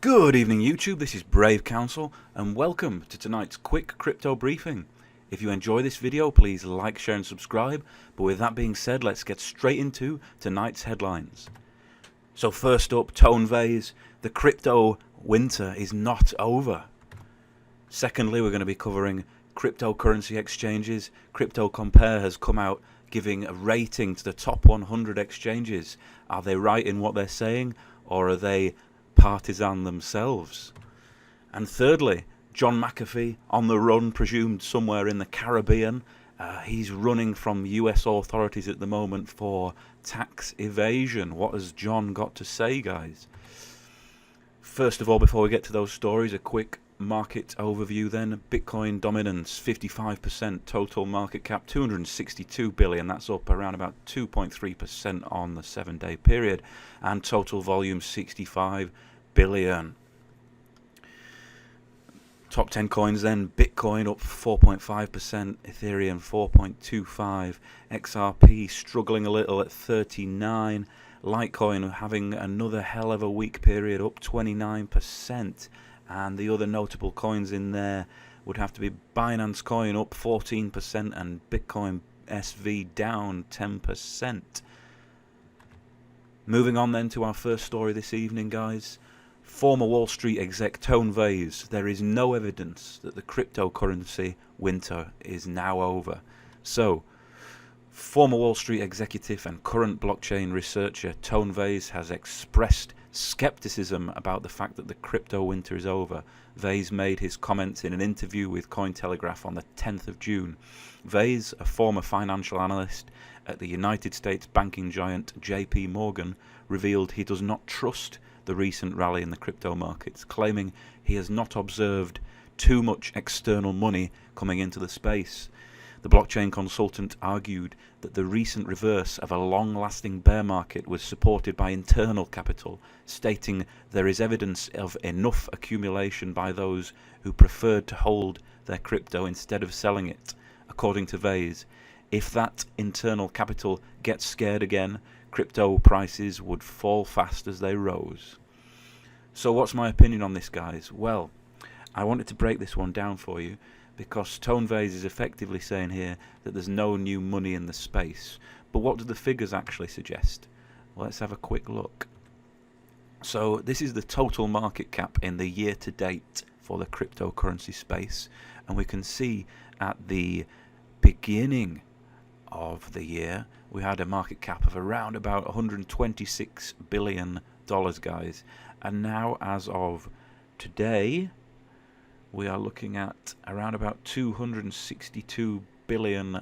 Good evening YouTube, this is Brave Counsel and welcome to tonight's quick crypto briefing. If you enjoy this video, please like, share and subscribe, but with that being said, let's get straight into tonight's headlines. So first up, Vays, the crypto winter is not over. Secondly, we're going to be covering cryptocurrency exchanges. Crypto Compare has come out giving a rating to the top 100 exchanges. Are they right in what they're saying, or are they partisan themselves? And thirdly, John Mcafee on the run, presumed somewhere in the Caribbean. He's running from US authorities at the moment for tax evasion. What has John got to say, guys? First of all, before we get to those stories, a quick market overview then. Bitcoin dominance, 55% total market cap, 262 billion. That's up around about 2.3% on the 7-day period. And total volume, 65 billion. Top 10 coins then. Bitcoin up 4.5%, Ethereum 4.25%, XRP struggling a little at 39%. Litecoin having another hell of a weak period, up 29%. And the other notable coins in there would have to be Binance Coin up 14% and Bitcoin SV down 10%. Moving on then to our first story this evening, guys. Former Wall Street exec Vays, there is no evidence that the cryptocurrency winter is now over. So, former Wall Street executive and current blockchain researcher Vays has expressed skepticism about the fact that the crypto winter is over. Vays made his comments in an interview with Cointelegraph on the 10th of June. Vays, a former financial analyst at the United States banking giant JP Morgan, revealed he does not trust the recent rally in the crypto markets, claiming he has not observed too much external money coming into the space. The blockchain consultant argued that the recent reverse of a long-lasting bear market was supported by internal capital, stating there is evidence of enough accumulation by those who preferred to hold their crypto instead of selling it. According to Vays, if that internal capital gets scared again, crypto prices would fall fast as they rose. So what's my opinion on this, guys? Well, I wanted to break this one down for you, because Vays is effectively saying here that there's no new money in the space. But what do the figures actually suggest? Well, let's have a quick look. So this is the total market cap in the year to date for the cryptocurrency space. And we can see at the beginning of the year, we had a market cap of around about $126 billion, guys. And now, as of today, we are looking at around about $262 billion.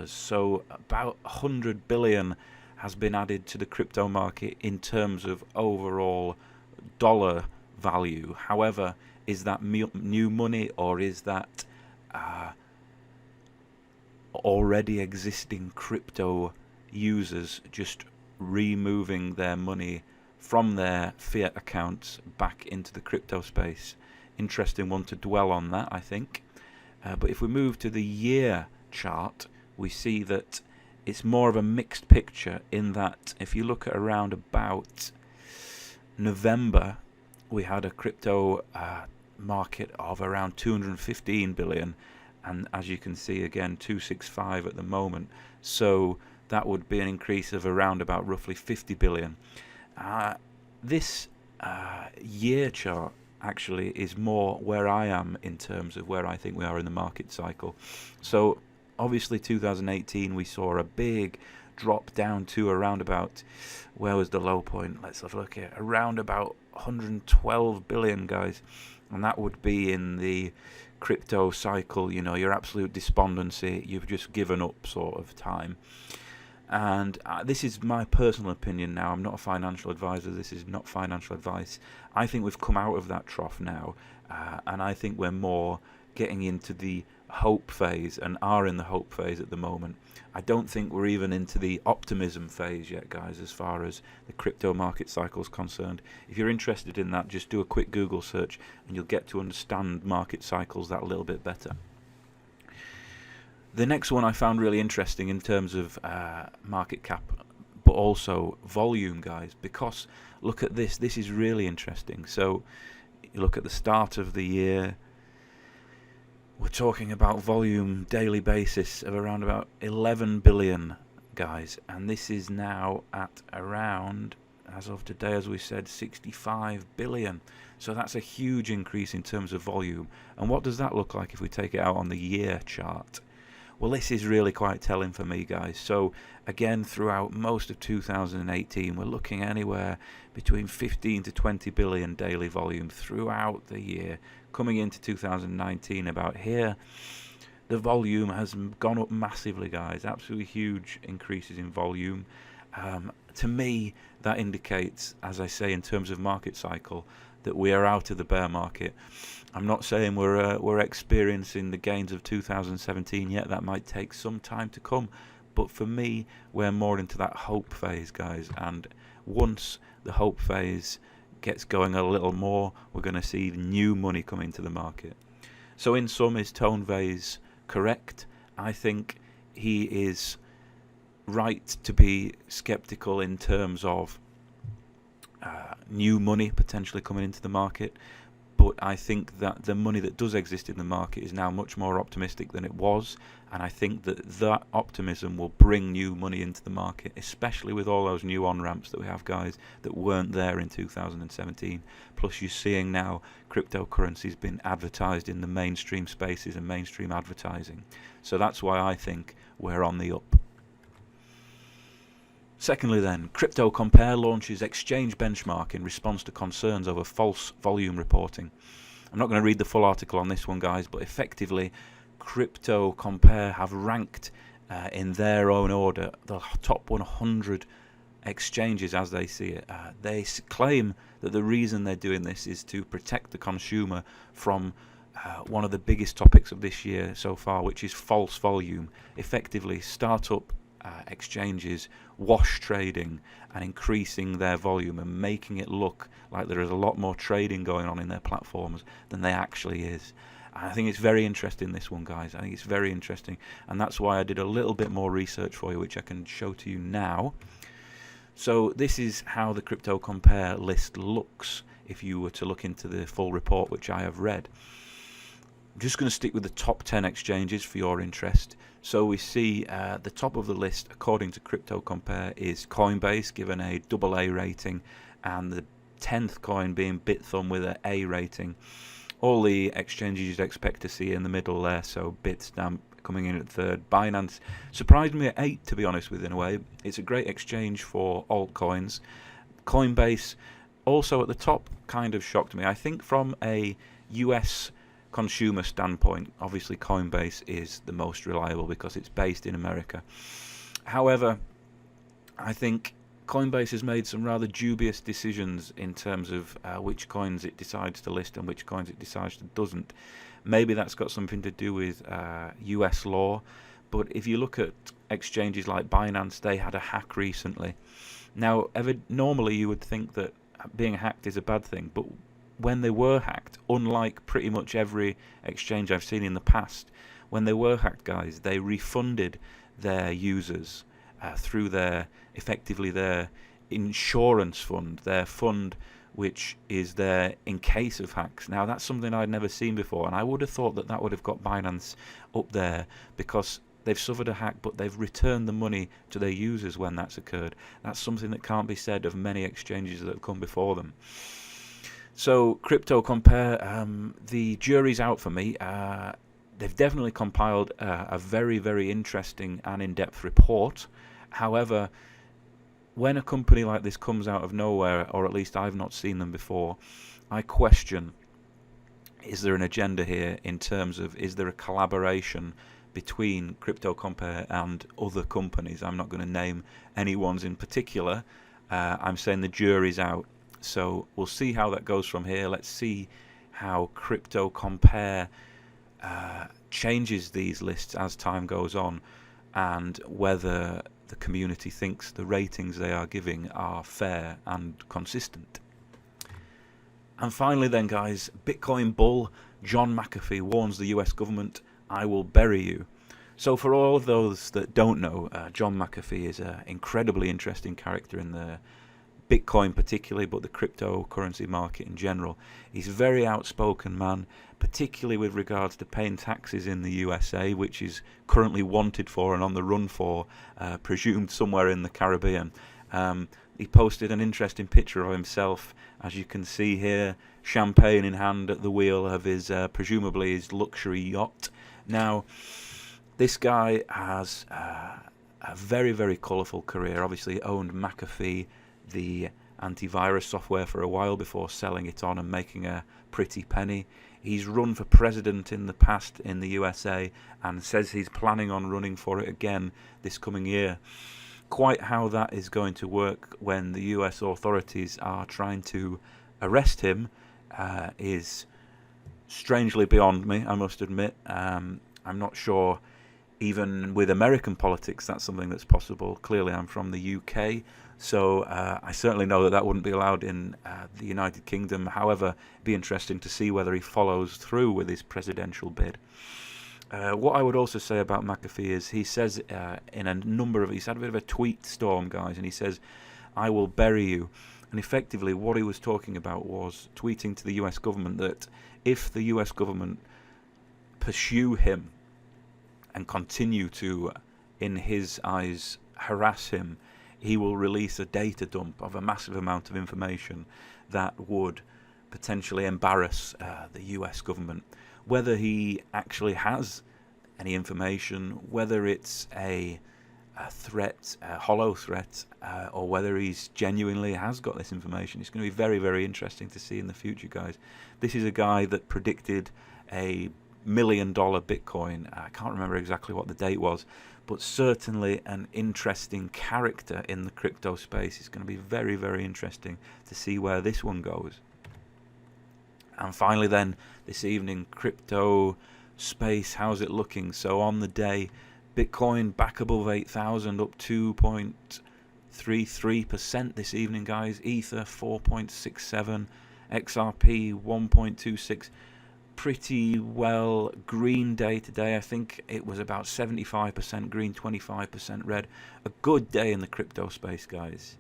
So about 100 billion has been added to the crypto market in terms of overall dollar value. However, is that new money, or is that already existing crypto users just removing their money from their fiat accounts back into the crypto space? Interesting one to dwell on, that, I think. But if we move to the year chart, we see that it's more of a mixed picture, in that if you look at around about November, we had a crypto market of around 215 billion, and as you can see again, 265 at the moment. So that would be an increase of around about roughly 50 billion. This year chart actually is more where I am in terms of where I think we are in the market cycle. So obviously 2018 we saw a big drop down to around about, where was the low point? Let's have a look here. Around about 112 billion, guys. And that would be in the crypto cycle, you know, your absolute despondency, you've just given up sort of time. And this is my personal opinion now. I'm not a financial advisor. This is not financial advice. I think we've come out of that trough now. And I think we're more getting into the hope phase, and are in the hope phase at the moment. I don't think we're even into the optimism phase yet, guys, as far as the crypto market cycle is concerned. If you're interested in that, just do a quick Google search and you'll get to understand market cycles that a little bit better. The next one I found really interesting in terms of market cap but also volume, guys, because look at this. This is really interesting. So you look at the start of the year, we're talking about volume daily basis of around about 11 billion, guys, and this is now at around, as of today, as we said, 65 billion. So that's a huge increase in terms of volume. And what does that look like if we take it out on the year chart? Well, this is really quite telling for me, guys. So again, throughout most of 2018, we're looking anywhere between 15 to 20 billion daily volume throughout the year. Coming into 2019, about here, the volume has gone up massively, guys. Absolutely huge increases in volume. To me, that indicates, as I say, in terms of market cycle, that we are out of the bear market. I'm not saying we're experiencing the gains of 2017 yet. That might take some time to come. But for me, we're more into that hope phase, guys. And once the hope phase gets going a little more, we're going to see new money come into the market. So in sum, is Tone Vays correct? I think he is right to be skeptical in terms of new money potentially coming into the market. But I think that the money that does exist in the market is now much more optimistic than it was, and I think that that optimism will bring new money into the market, especially with all those new on-ramps that we have, guys, that weren't there in 2017. Plus you're seeing now cryptocurrencies being advertised in the mainstream spaces and mainstream advertising. So that's why I think we're on the up. Secondly then, Crypto Compare launches exchange benchmark in response to concerns over false volume reporting. I'm not going to read the full article on this one, guys, but effectively Crypto Compare have ranked in their own order the top 100 exchanges as they see it. They claim that the reason they're doing this is to protect the consumer from one of the biggest topics of this year so far, which is false volume. Effectively, startup exchanges wash trading and increasing their volume and making it look like there is a lot more trading going on in their platforms than there actually is. And I think it's very interesting, this one, guys. I think it's very interesting, and that's why I did a little bit more research for you, which I can show to you now. So this is how the Crypto Compare list looks if you were to look into the full report, which I have read. I'm just going to stick with the top 10 exchanges for your interest. So we see the top of the list, according to Crypto Compare, is Coinbase, given a AA rating, and the 10th coin being Bithumb with an A rating. All the exchanges you'd expect to see in the middle there, so Bitstamp coming in at third. Binance surprised me at 8, to be honest with you, in a way. It's a great exchange for altcoins. Coinbase also at the top kind of shocked me. I think from a US consumer standpoint, obviously Coinbase is the most reliable because it's based in America. However, I think Coinbase has made some rather dubious decisions in terms of which coins it decides to list and which coins it decides to doesn't. Maybe that's got something to do with US law, but if you look at exchanges like Binance, they had a hack recently. Now, normally you would think that being hacked is a bad thing, but when they were hacked, unlike pretty much every exchange I've seen in the past, when they were hacked, guys, they refunded their users through effectively their insurance fund, their fund which is there in case of hacks. Now that's something I'd never seen before, and I would have thought that that would have got Binance up there because they've suffered a hack, but they've returned the money to their users when that's occurred. That's something that can't be said of many exchanges that have come before them. So Crypto Compare, the jury's out for me. They've definitely compiled a very, very interesting and in-depth report. However, when a company like this comes out of nowhere, or at least I've not seen them before, I question, is there an agenda here in terms of, is there a collaboration between Crypto Compare and other companies? I'm not going to name any ones in particular. I'm saying the jury's out. So we'll see how that goes from here. Let's see how Crypto Compare changes these lists as time goes on, and whether the community thinks the ratings they are giving are fair and consistent. And finally then, guys, Bitcoin bull John Mcafee warns the US government, "I will bury you." So for all of those that don't know, John McAfee is an incredibly interesting character in the Bitcoin particularly, but the cryptocurrency market in general. He's a very outspoken man, particularly with regards to paying taxes in the USA, which is currently wanted for and on the run for, presumed somewhere in the Caribbean. He posted an interesting picture of himself, as you can see here, champagne in hand at the wheel of his, presumably his luxury yacht. Now, this guy has a very, very colourful career. Obviously, he owned Mcafee, the antivirus software, for a while before selling it on and making a pretty penny. He's run for president in the past in the USA and says he's planning on running for it again this coming year. Quite how that is going to work when the US authorities are trying to arrest him is strangely beyond me, I must admit. I'm not sure even with American politics that's something that's possible. Clearly I'm from the UK, so I certainly know that that wouldn't be allowed in the United Kingdom. However, it'd be interesting to see whether he follows through with his presidential bid. What I would also say about McAfee is he says in a number of... He's had a bit of a tweet storm, guys, and he says, "I will bury you." And effectively what he was talking about was tweeting to the US government that if the US government pursue him and continue to, in his eyes, harass him, he will release a data dump of a massive amount of information that would potentially embarrass the US government. Whether he actually has any information, whether it's a threat, a hollow threat, or whether he's genuinely has got this information, it's going to be very, very interesting to see in the future, guys. This is a guy that predicted a $1 million Bitcoin. I can't remember exactly what the date was, but certainly an interesting character in the crypto space. It's going to be very, very interesting to see where this one goes. And finally then, this evening, crypto space, how's it looking? So on the day, Bitcoin back above 8,000, up 2.33% this evening, guys. Ether 4.67, XRP 1.26. Pretty well green day today. I think it was about 75% green, 25% red. A good day in the crypto space, guys.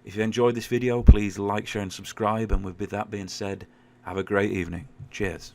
If you enjoyed this video, please like, share and subscribe. And with that being said, have a great evening. Cheers.